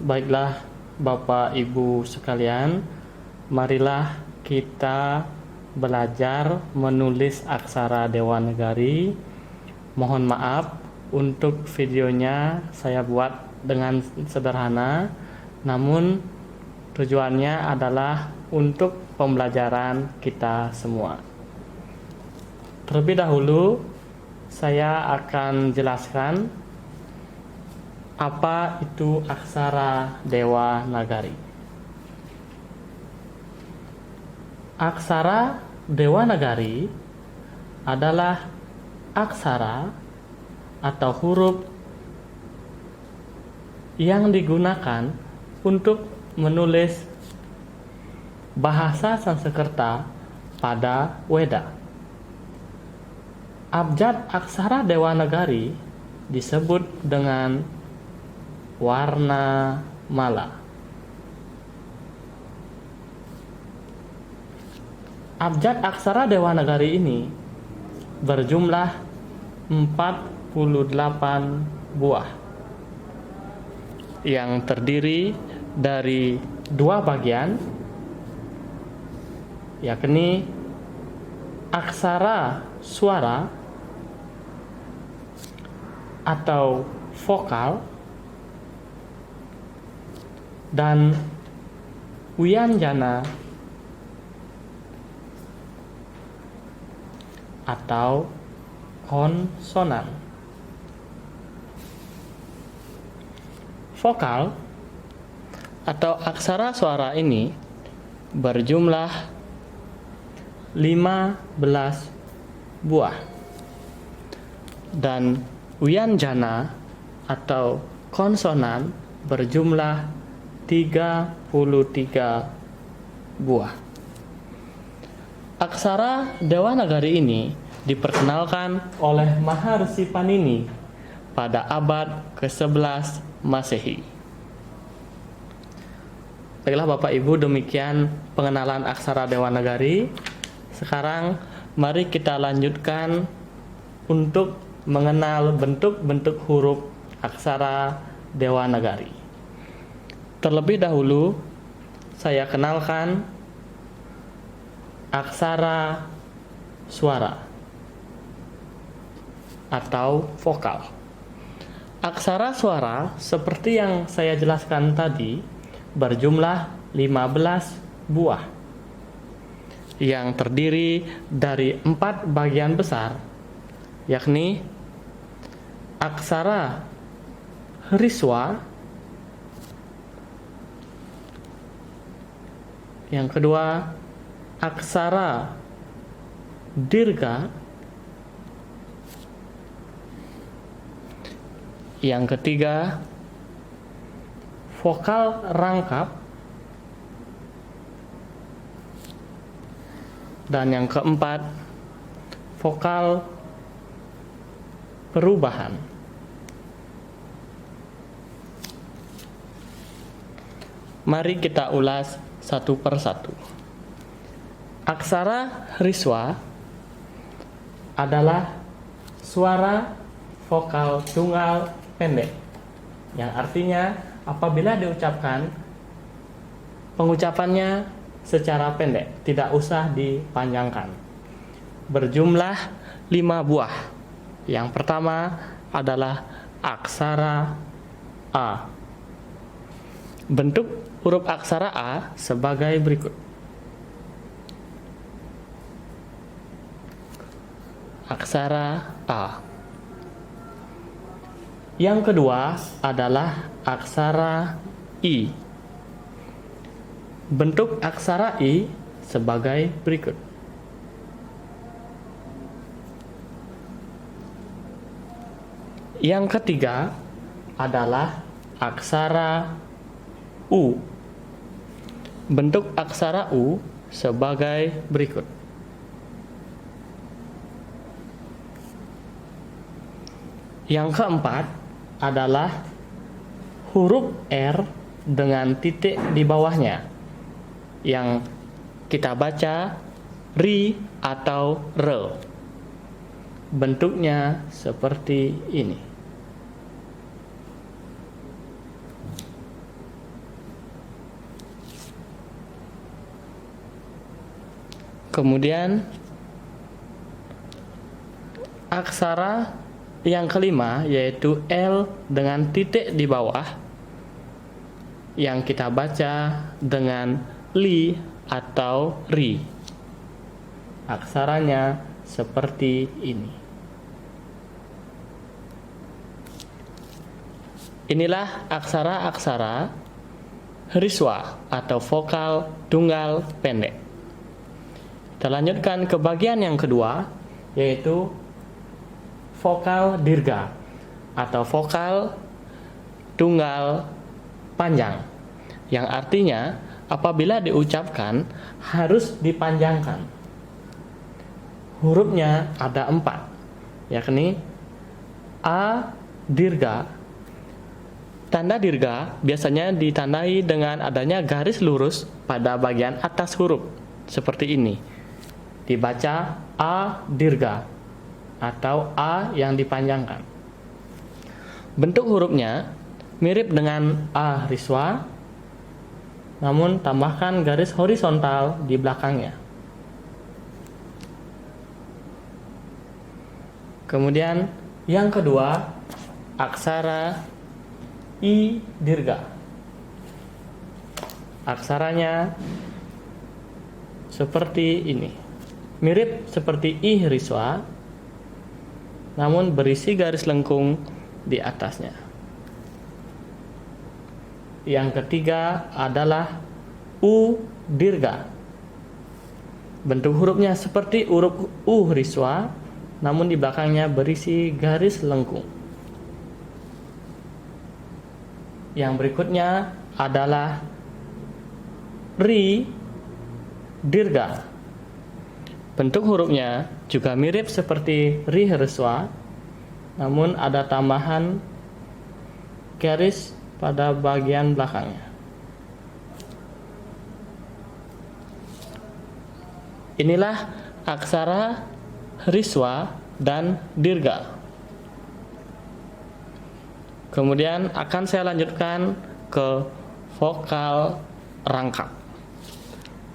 Baiklah, Bapak Ibu sekalian, marilah kita belajar menulis aksara Dewanagari. Mohon maaf untuk videonya saya buat dengan sederhana, namun tujuannya adalah untuk pembelajaran kita semua. Terlebih dahulu, saya akan jelaskan apa itu aksara Dewanagari. Aksara Dewanagari adalah aksara atau huruf yang digunakan untuk menulis bahasa Sanskerta pada Weda. Abjad aksara Dewanagari disebut dengan warna mala. Abjad aksara Dewanagari ini berjumlah 48 buah yang terdiri dari dua bagian, yakni aksara suara atau vokal dan wianjana atau konsonan. Vokal atau aksara suara ini berjumlah 15 buah dan wianjana atau konsonan berjumlah 33 buah. Aksara Dewanagari ini diperkenalkan oleh Maharsi Panini pada abad ke-11 Masehi. Baiklah Bapak Ibu, demikian pengenalan aksara Dewanagari. Sekarang mari kita lanjutkan untuk mengenal bentuk-bentuk huruf aksara Dewanagari. Terlebih dahulu, saya kenalkan aksara suara atau vokal. Aksara suara seperti yang saya jelaskan tadi berjumlah 15 buah yang terdiri dari 4 bagian besar, yakni aksara hriswa, yang kedua aksara dirga, yang ketiga vokal rangkap, dan yang keempat vokal perubahan. Mari kita ulas satu per satu. Aksara hriswa adalah suara vokal tunggal pendek, yang artinya apabila diucapkan, pengucapannya secara pendek, tidak usah dipanjangkan. Berjumlah 5 buah. Yang pertama adalah aksara A. Bentuk huruf aksara A sebagai berikut. Aksara A. Yang kedua adalah aksara I. Bentuk aksara I sebagai berikut. Yang ketiga adalah aksara U. Bentuk aksara U sebagai berikut. Yang keempat adalah huruf R dengan titik di bawahnya, yang kita baca ri atau re. Bentuknya seperti ini. Kemudian aksara yang kelima yaitu L dengan titik di bawah yang kita baca dengan li atau ri. Aksaranya seperti ini. Inilah aksara-aksara hriswa atau vokal tunggal pendek. Kita lanjutkan ke bagian yang kedua, yaitu vokal dirga atau vokal tunggal panjang, yang artinya apabila diucapkan harus dipanjangkan. Hurufnya ada 4, yakni A dirga. Tanda dirga biasanya ditandai dengan adanya garis lurus pada bagian atas huruf, seperti ini. Dibaca A dirga atau A yang dipanjangkan. Bentuk hurufnya mirip dengan A hriswa, namun tambahkan garis horizontal di belakangnya. Kemudian yang kedua, aksara I dirga. Aksaranya seperti ini. Mirip seperti I hriswa, namun berisi garis lengkung di atasnya. Yang ketiga adalah U dirga. Bentuk hurufnya seperti huruf U hriswa, namun di belakangnya berisi garis lengkung. Yang berikutnya adalah Ri dirga. Bentuk hurufnya juga mirip seperti Ri hriswa, namun ada tambahan garis pada bagian belakangnya. Inilah aksara hriswa dan dirga. Kemudian akan saya lanjutkan ke vokal rangkap.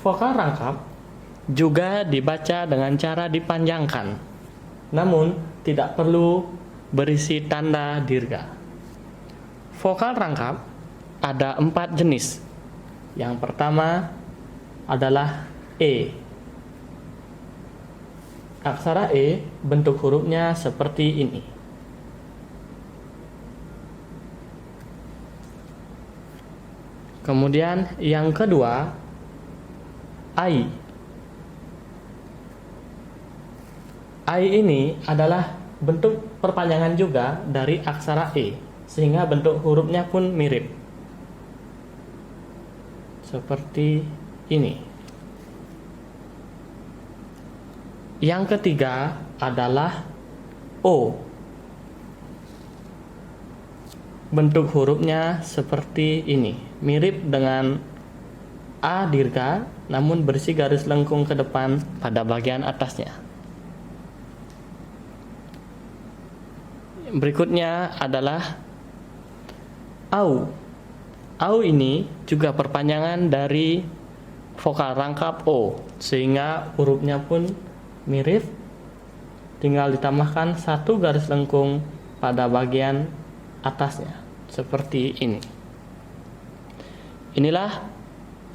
Vokal rangkap juga dibaca dengan cara dipanjangkan, namun tidak perlu berisi tanda dirga. Vokal rangkap ada 4 jenis. Yang pertama adalah E. Aksara E bentuk hurufnya seperti ini. Kemudian yang kedua, ai. Ai ini adalah bentuk perpanjangan juga dari aksara E, sehingga bentuk hurufnya pun mirip. Seperti ini. Yang ketiga adalah O. Bentuk hurufnya seperti ini, mirip dengan A dirga, namun berisi garis lengkung ke depan pada bagian atasnya. Berikutnya adalah Au. Au ini juga perpanjangan dari vokal rangkap O, sehingga hurufnya pun mirip, tinggal ditambahkan 1 garis lengkung pada bagian atasnya. Seperti ini. Inilah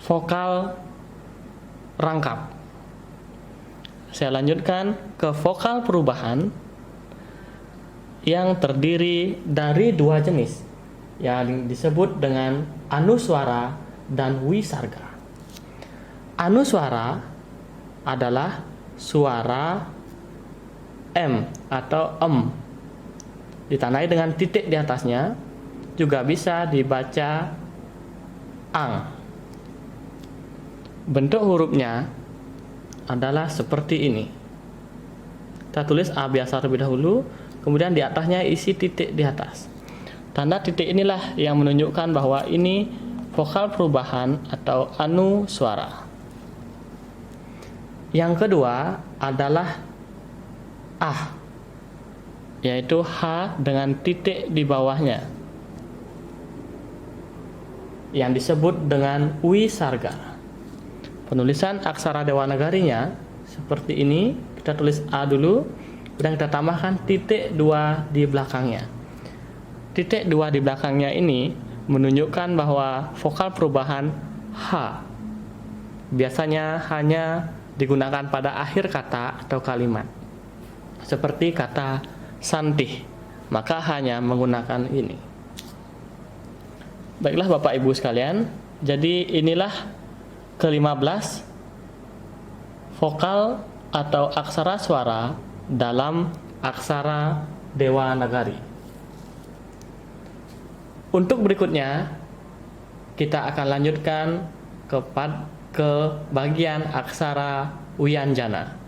vokal rangkap. Saya lanjutkan ke vokal perubahan yang terdiri dari 2 jenis yang disebut dengan anuswara dan wisarga. Anuswara adalah suara M atau ditandai dengan titik di atasnya, juga bisa dibaca ang. Bentuk hurufnya adalah seperti ini. Kita tulis A biasa terlebih dahulu, kemudian di atasnya isi titik di atas. Tanda titik inilah yang menunjukkan bahwa ini vokal perubahan atau anuswara. Yang kedua adalah ah, yaitu H dengan titik di bawahnya, yang disebut dengan wisarga. Penulisan aksara Dewanagarinya seperti ini. Kita tulis A dulu, kemudian kita tambahkan titik 2 di belakangnya. Titik 2 di belakangnya ini menunjukkan bahwa vokal perubahan H biasanya hanya digunakan pada akhir kata atau kalimat. Seperti kata santih, maka hanya menggunakan ini. Baiklah Bapak Ibu sekalian, jadi inilah ke-15 vokal atau aksara suara dalam aksara Dewanagari. Untuk berikutnya, kita akan lanjutkan ke bagian aksara Wianjana.